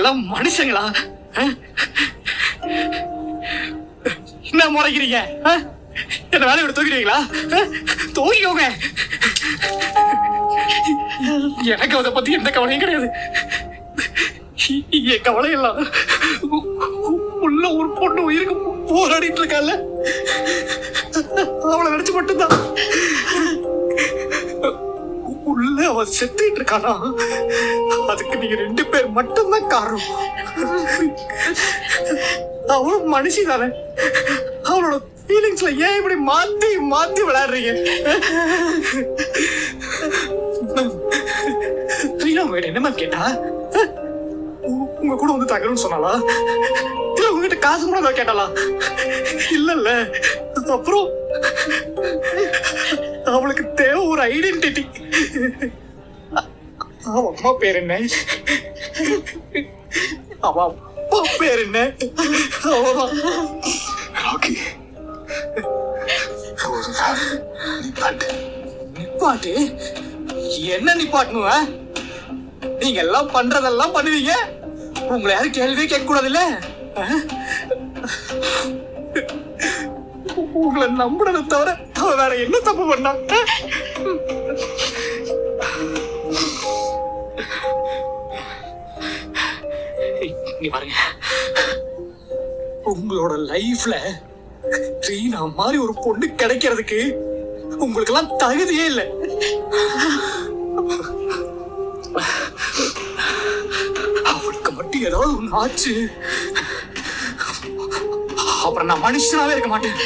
எல்லாம் மனுஷங்களா? என்ன முறைக்கிறீங்க? என்ன வேலை விட தூக்கிறீங்களா? தூக்கிக்கோங்க. எனக்கு அதை பத்தி எந்த கவலையும் கிடையாது. என் கவலை எல்லாம் உள்ள ஒரு பொண்ணு உயிருக்கு போராடிட்டு இருக்கால, அவளை நினைச்சு மட்டும்தான். உள்ள அவன் செத்துட்டு இருக்கானா, அதுக்கு நீங்க 2 பேர் மட்டும்தான் காரணம். அவளும் மனுஷி தானே. அவளோட ஃபீலிங்ஸ்ல ஏன் இப்படி மாத்தி மாத்தி விளையாடுறீங்க? என்ன கேட்டா உங்க கூட வந்து தகருன்னு சொன்னாலா, இல்ல உங்ககிட்ட காசு கூட கேட்டாளா? இல்ல. அப்புறம் அவளுக்கு தேவை ஒரு ஐடென்டிட்டி. அவ அம்மா பேர் என்ன, அவ அப்பா பேர் என்ன? அவதான் ராக்கி. நிப்பாட்டு. என்ன நிப்பாட்டணுவ? நீங்க எல்லாம் பண்றதெல்லாம் பண்ணுவீங்க. உங்களை யாரும் கேள்வியே கேட்க கூடாது இல்ல? உங்களை நம்புறதை தவிர அவ வேற என்ன தப்பு பண்ணா? பாருங்க, உங்களோட லைஃப்ல ரீனா மாதிரி ஒரு பொண்ணு கிடைக்கிறதுக்கு உங்களுக்கு எல்லாம் தகுதியே இல்லை. அவளுக்கு மட்டும் ஏதாவது ஒண்ணு ஆச்சு, அப்புறம் நான் மனுஷனாவே இருக்க மாட்டேன்.